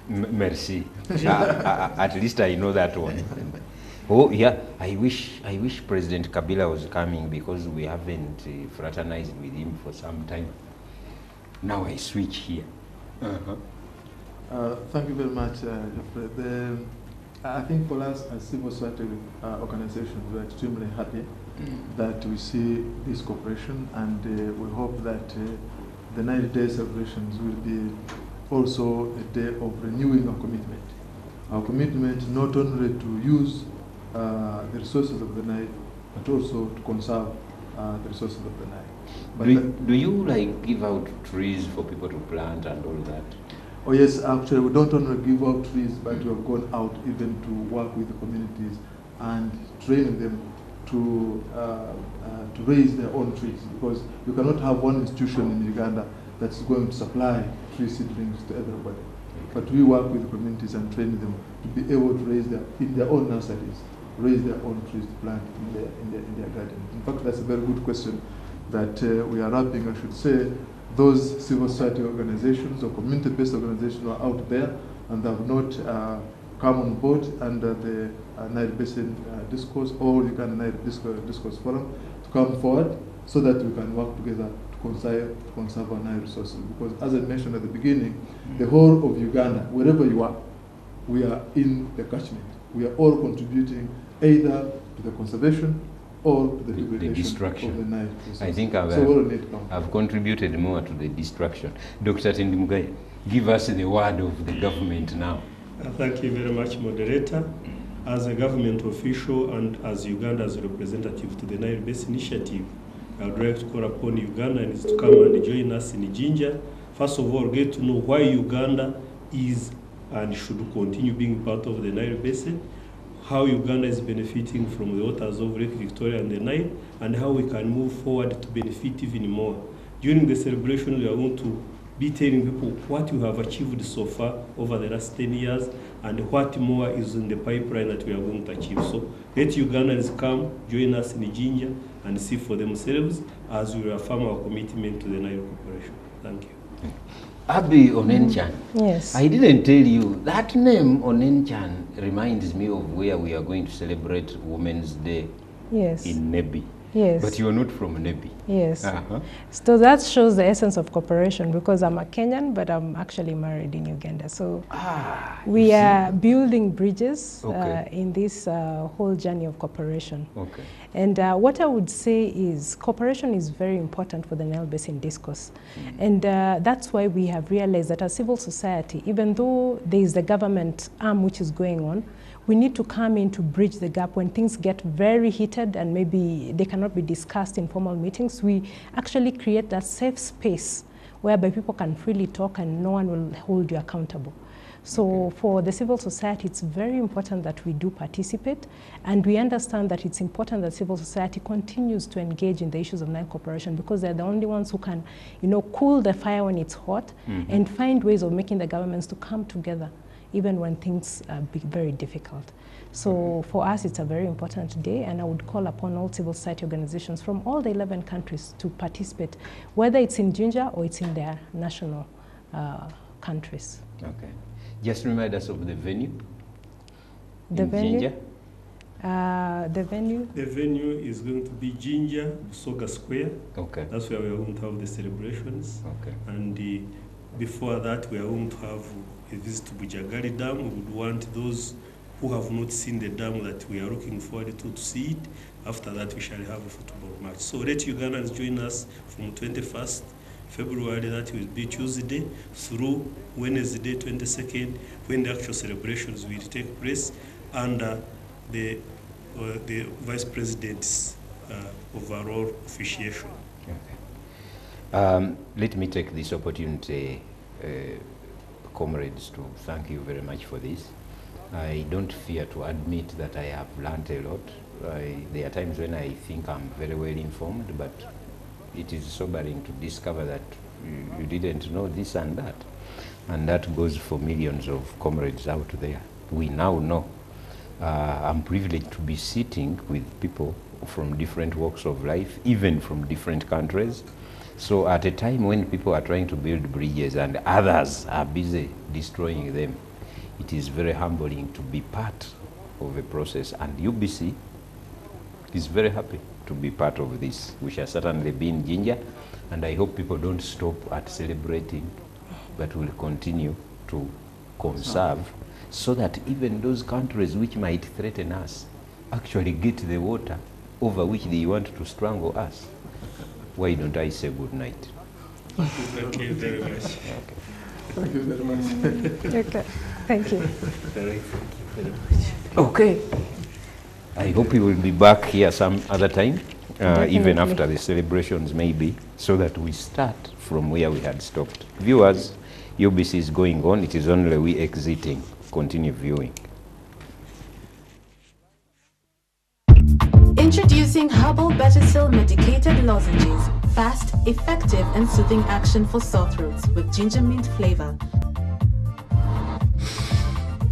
Merci. At least I know that one. Oh yeah, I wish President Kabila was coming because we haven't fraternized with him for some time. Now I switch here. Thank you very much, Geoffrey. I think for us as civil society organizations, we're extremely happy that we see this cooperation, and we hope that the 90-day celebrations will be also a day of renewing our commitment. Our commitment not only to use the resources of the Nile, but also to conserve the resources of the Nile. Do you like give out trees for people to plant and all that? Oh yes, actually we don't only give out trees, but we have gone out even to work with the communities and train them to raise their own trees, because you cannot have one institution in Uganda that's going to supply tree seedlings to everybody. But we work with the communities and train them to be able to raise in their own nurseries, raise their own trees to plant in their garden. In fact, that's a very good question that we are wrapping, I should say. Those civil society organizations or community-based organizations who are out there and have not come on board under the Nile Basin Discourse or Uganda Nile Discourse Forum to come forward so that we can work together to conserve our Nile resources. Because as I mentioned at the beginning, the whole of Uganda, wherever you are, we are in the catchment. We are all contributing either to the conservation or to the destruction of the Nile resources. I think I've contributed more to the destruction. Dr. Tindimugaya, give us the word of the government now. Thank you very much, moderator. As a government official and as Uganda's representative to the Nile Basin Initiative, I would like to call upon Ugandans to come and join us in Jinja. First of all, get to know why Uganda is and should continue being part of the Nile Basin, how Uganda is benefiting from the waters of Lake Victoria and the Nile, and how we can move forward to benefit even more. During the celebration, we are going to be telling people what we have achieved so far over the last 10 years and what more is in the pipeline that we are going to achieve. So let Ugandans come, join us in Jinja and see for themselves as we reaffirm our commitment to the Nile Corporation. Thank you. Abi Onenchan. Yes. I didn't tell you, that name Onenchan reminds me of where we are going to celebrate Women's Day. Yes. In Nebi. Yes. But you are not from Nebi. Yes. So that shows the essence of cooperation, because I'm a Kenyan, but I'm actually married in Uganda. So we are building bridges in this whole journey of cooperation. Okay. And what I would say is cooperation is very important for the Nile Basin Discourse. And that's why we have realized that as civil society, even though there is the government arm which is going on, we need to come in to bridge the gap when things get very heated and maybe they cannot be discussed in formal meetings. We actually create that safe space whereby people can freely talk and no one will hold you accountable. So for the civil society, it's very important that we do participate, and we understand that it's important that civil society continues to engage in the issues of Nile cooperation, because they're the only ones who can, cool the fire when it's hot and find ways of making the governments to come together even when things are very difficult. So for us, it's a very important day, and I would call upon all civil society organizations from all the 11 countries to participate, whether it's in Jinja or it's in their national countries. Okay. Just remind us of the venue. The venue? Jinja? The venue? The venue is going to be Jinja, Busoga Square. Okay. That's where we are going to have the celebrations. Okay. And before that, we are going to have a visit to Bujagali Dam. We would want those who have not seen the dam that we are looking forward to see it. After that, we shall have a football match. So let Ugandans join us from 21st February, that will be Tuesday, through Wednesday, 22nd, when the actual celebrations will take place under the Vice President's overall officiation. Okay. Let me take this opportunity, comrades, to thank you very much for this. I don't fear to admit that I have learned a lot. There are times when I think I'm very well informed, but it is sobering to discover that you didn't know this and that. And that goes for millions of comrades out there. We now know. I'm privileged to be sitting with people from different walks of life, even from different countries. So at a time when people are trying to build bridges and others are busy destroying them, it is very humbling to be part of a process, and UBC is very happy to be part of this. We shall certainly be in Jinja, and I hope people don't stop at celebrating, but will continue to conserve so that even those countries which might threaten us actually get the water over which they want to strangle us. Why don't I say good night? Thank you very much. Okay. Thank you very much. Okay. Thank you. Thank you very much. Okay. I hope we will be back here some other time, even Definitely. after the celebrations maybe, so that we start from where we had stopped. Viewers, UBC is going on. It is only we exiting. Continue viewing. Introducing Herbal Bettersil Medicated Lozenges. Fast, effective, and soothing action for sore throats with ginger mint flavor.